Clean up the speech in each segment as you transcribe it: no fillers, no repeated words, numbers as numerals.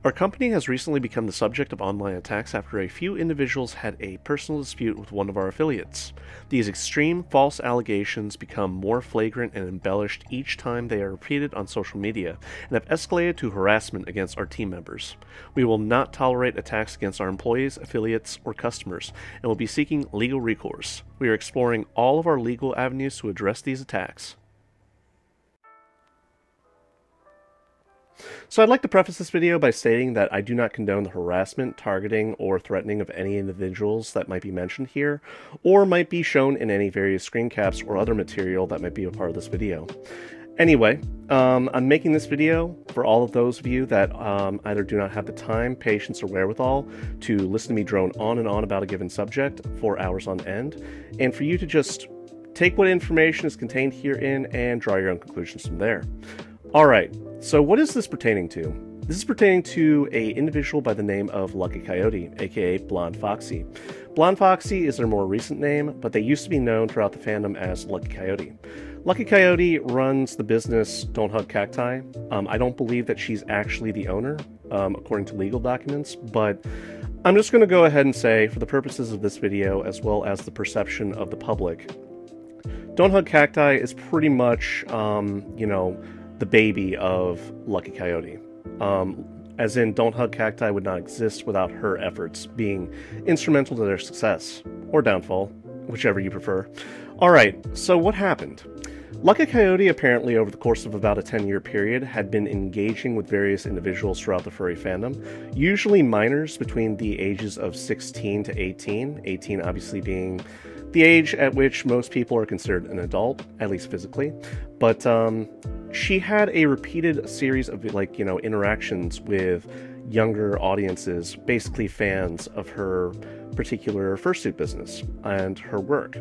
Our company has recently become the subject of online attacks after a few individuals had a personal dispute with one of our affiliates. These extreme false allegations become more flagrant and embellished each time they are repeated on social media and have escalated to harassment against our team members. We will not tolerate attacks against our employees, affiliates, or customers and will be seeking legal recourse. We are exploring all of our legal avenues to address these attacks. So I'd like to preface this video by stating that I do not condone the harassment, targeting, or threatening of any individuals that might be mentioned here, or might be shown in any various screen caps or other material that might be a part of this video. Anyway, I'm making this video for all of those of you that either do not have the time, patience, or wherewithal to listen to me drone on and on about a given subject for hours on end, and for you to just take what information is contained herein and draw your own conclusions from there. Alright, so what is this pertaining to? This is pertaining to an individual by the name of Lucky Coyote, aka Blonde Foxy. Blonde Foxy is their more recent name, but they used to be known throughout the fandom as Lucky Coyote. Lucky Coyote runs the business Don't Hug Cacti. I don't believe that she's actually the owner, according to legal documents, but I'm just going to go ahead and say, for the purposes of this video, as well as the perception of the public, Don't Hug Cacti is pretty much, the baby of Lucky Coyote. As in, Don't Hug Cacti would not exist without her efforts being instrumental to their success, or downfall, whichever you prefer. Alright, so what happened? Lucky Coyote apparently over the course of about a 10-year period had been engaging with various individuals throughout the furry fandom, usually minors between the ages of 16 to 18, 18 obviously being the age at which most people are considered an adult, at least physically, but she had a repeated series of interactions with younger audiences, basically fans of her particular fursuit business and her work.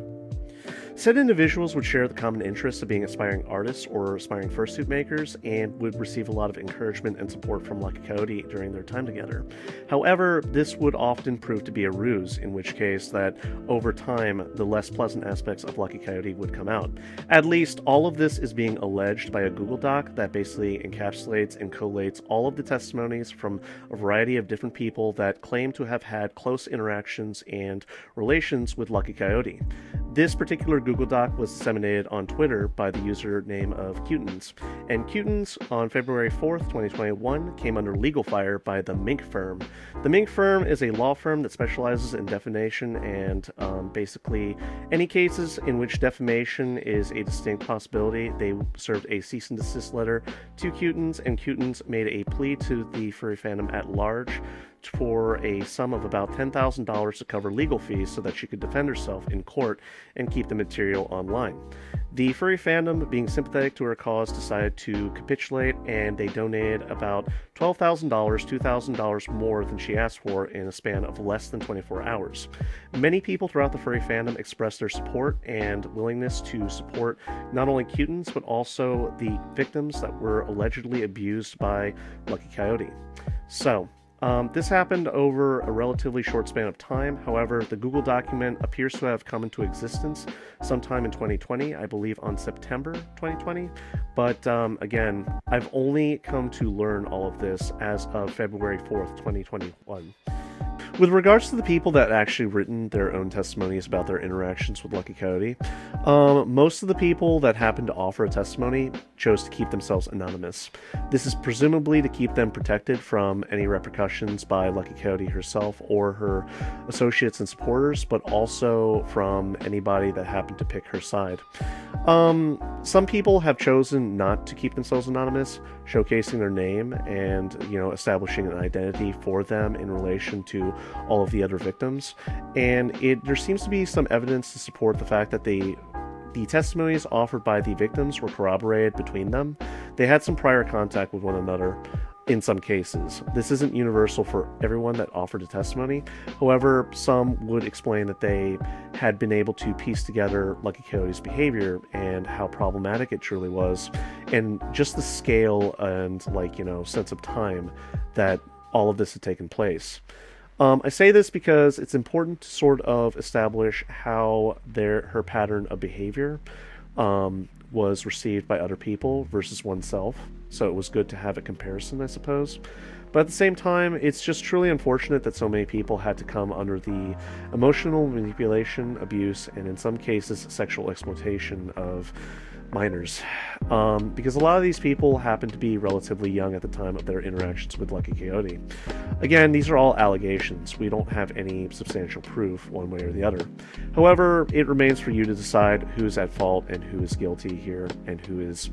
Said individuals would share the common interests of being aspiring artists or aspiring fursuit makers and would receive a lot of encouragement and support from Lucky Coyote during their time together. However, this would often prove to be a ruse, in which case that over time the less pleasant aspects of Lucky Coyote would come out. At least all of this is being alleged by a Google Doc that basically encapsulates and collates all of the testimonies from a variety of different people that claim to have had close interactions and relations with Lucky Coyote. This particular Google Doc was disseminated on Twitter by the username of Cutens, and Cutens on February 4th, 2021 came under legal fire by the Mink Firm. The Mink Firm is a law firm that specializes in defamation and basically any cases in which defamation is a distinct possibility. They served a cease and desist letter to Cutens, and Cutens made a plea to the furry fandom at large for a sum of about $10,000 to cover legal fees so that she could defend herself in court and keep the material online. The furry fandom, being sympathetic to her cause, decided to capitulate, and they donated about $12,000, $2,000 more than she asked for in a span of less than 24 hours. Many people throughout the furry fandom expressed their support and willingness to support not only Cutens, but also the victims that were allegedly abused by Lucky Coyote. So, this happened over a relatively short span of time. However, the Google document appears to have come into existence sometime in 2020, I believe on September 2020. But again, I've only come to learn all of this as of February 4th, 2021. With regards to the people that actually written their own testimonies about their interactions with Lucky Coyote, most of the people that happened to offer a testimony chose to keep themselves anonymous. This is presumably to keep them protected from any repercussions by Lucky Coyote herself or her associates and supporters, but also from anybody that happened to pick her side. Some people have chosen not to keep themselves anonymous, showcasing their name and, establishing an identity for them in relation to all of the other victims. And there seems to be some evidence to support the fact that the testimonies offered by the victims were corroborated between them. They had some prior contact with one another in some cases. This isn't universal for everyone that offered a testimony. However, some would explain that they had been able to piece together Lucky Coyote's behavior and how problematic it truly was, and just the scale and sense of time that all of this had taken place. I say this because it's important to sort of establish how her pattern of behavior was received by other people versus oneself. so it was good to have a comparison, I suppose. But at the same time, it's just truly unfortunate that so many people had to come under the emotional manipulation, abuse, and in some cases, sexual exploitation of minors. Because a lot of these people happen to be relatively young at the time of their interactions with Lucky Coyote. Again, these are all allegations. We don't have any substantial proof one way or the other. However, it remains for you to decide who is at fault and who is guilty here and who is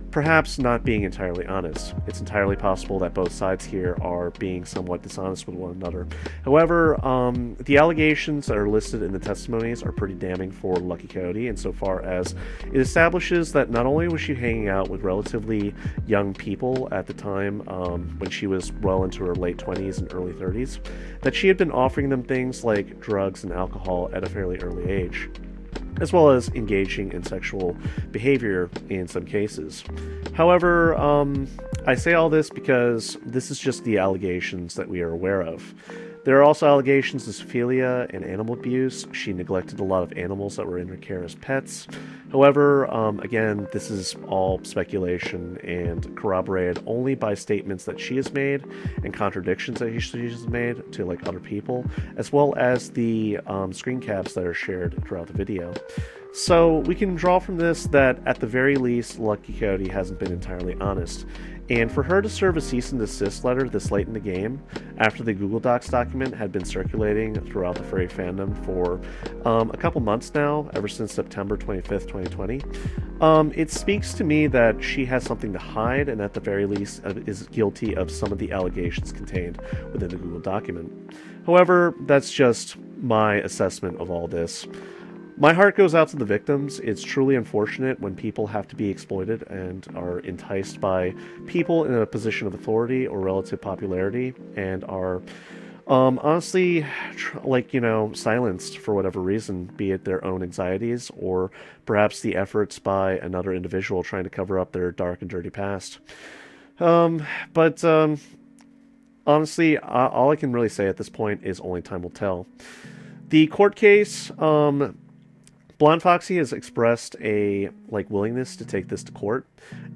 perhaps not being entirely honest. It's entirely possible that both sides here are being somewhat dishonest with one another. However, the allegations that are listed in the testimonies are pretty damning for Lucky Coyote insofar as it establishes that not only was she hanging out with relatively young people at the time when she was well into her late 20s and early 30s, that she had been offering them things like drugs and alcohol at a fairly early age, as well as engaging in sexual behavior in some cases. However, I say all this because this is just the allegations that we are aware of. There are also allegations of zoophilia and animal abuse. She neglected a lot of animals that were in her care as pets. However, again, this is all speculation and corroborated only by statements that she has made and contradictions that she has made to like other people, as well as the screen caps that are shared throughout the video. So we can draw from this that at the very least, Lucky Coyote hasn't been entirely honest. And for her to serve a cease and desist letter this late in the game, after the Google Docs document had been circulating throughout the furry fandom for a couple months now, ever since September 25th, 2020, it speaks to me that she has something to hide and at the very least is guilty of some of the allegations contained within the Google document. However, that's just my assessment of all this. My heart goes out to the victims. It's truly unfortunate when people have to be exploited and are enticed by people in a position of authority or relative popularity and are honestly, silenced for whatever reason, be it their own anxieties or perhaps the efforts by another individual trying to cover up their dark and dirty past. Honestly, all I can really say at this point is only time will tell. The court case, Blonde Foxy has expressed a willingness to take this to court,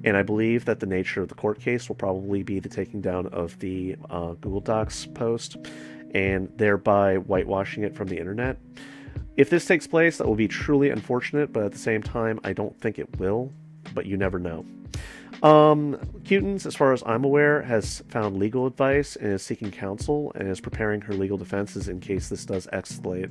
and I believe that the nature of the court case will probably be the taking down of the Google Docs post, and thereby whitewashing it from the internet. If this takes place, that will be truly unfortunate, but at the same time, I don't think it will, but you never know. Cutens, as far as I'm aware, has found legal advice and is seeking counsel and is preparing her legal defenses in case this does escalate.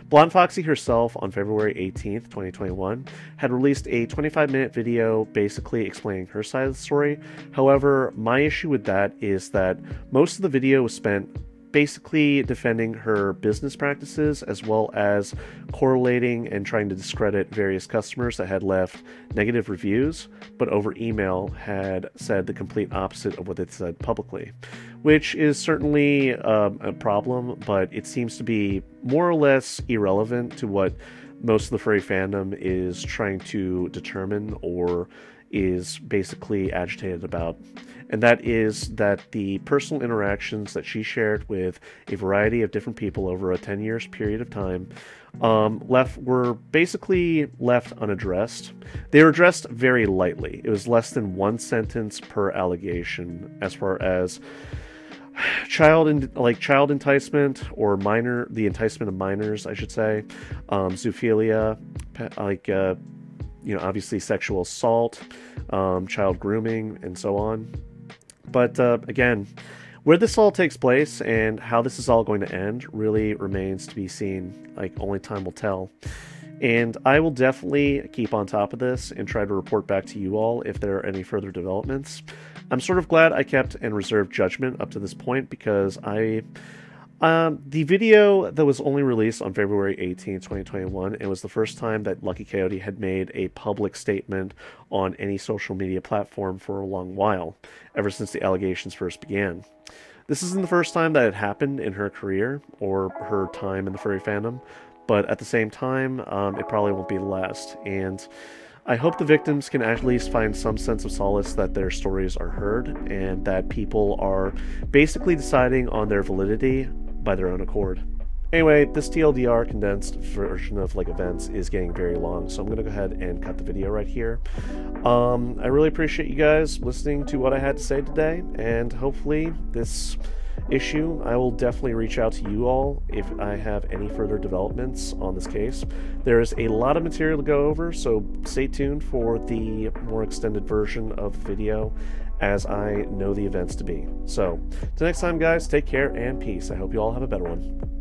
Blonde Foxy herself, on February 18th, 2021, had released a 25-minute video basically explaining her side of the story. However, my issue with that is that most of the video was spent basically defending her business practices as well as correlating and trying to discredit various customers that had left negative reviews, but over email had said the complete opposite of what it said publicly, which is certainly a problem, but it seems to be more or less irrelevant to what most of the furry fandom is trying to determine or is basically agitated about. And that is that the personal interactions that she shared with a variety of different people over a 10 years period of time were basically left unaddressed. They were addressed very lightly. It was less than one sentence per allegation as far as child enticement or the enticement of minors, I should say, zoophilia, obviously sexual assault, child grooming, and so on. But again, where this all takes place and how this is all going to end really remains to be seen. Only time will tell. And I will definitely keep on top of this and try to report back to you all if there are any further developments. I'm sort of glad I kept and reserved judgment up to this point because the video that was only released on February 18, 2021, it was the first time that Lucky Coyote had made a public statement on any social media platform for a long while, ever since the allegations first began. This isn't the first time that it happened in her career or her time in the furry fandom, but at the same time, it probably won't be the last. And I hope the victims can at least find some sense of solace that their stories are heard and that people are basically deciding on their validity by their own accord. Anyway, this TLDR condensed version of like events is getting very long, so I'm gonna go ahead and cut the video right here. I really appreciate you guys listening to what I had to say today, and hopefully this issue, I will definitely reach out to you all if I have any further developments on this case. There is a lot of material to go over, so stay tuned for the more extended version of the video as I know the events to be. So, till next time guys, take care and peace. I hope you all have a better one.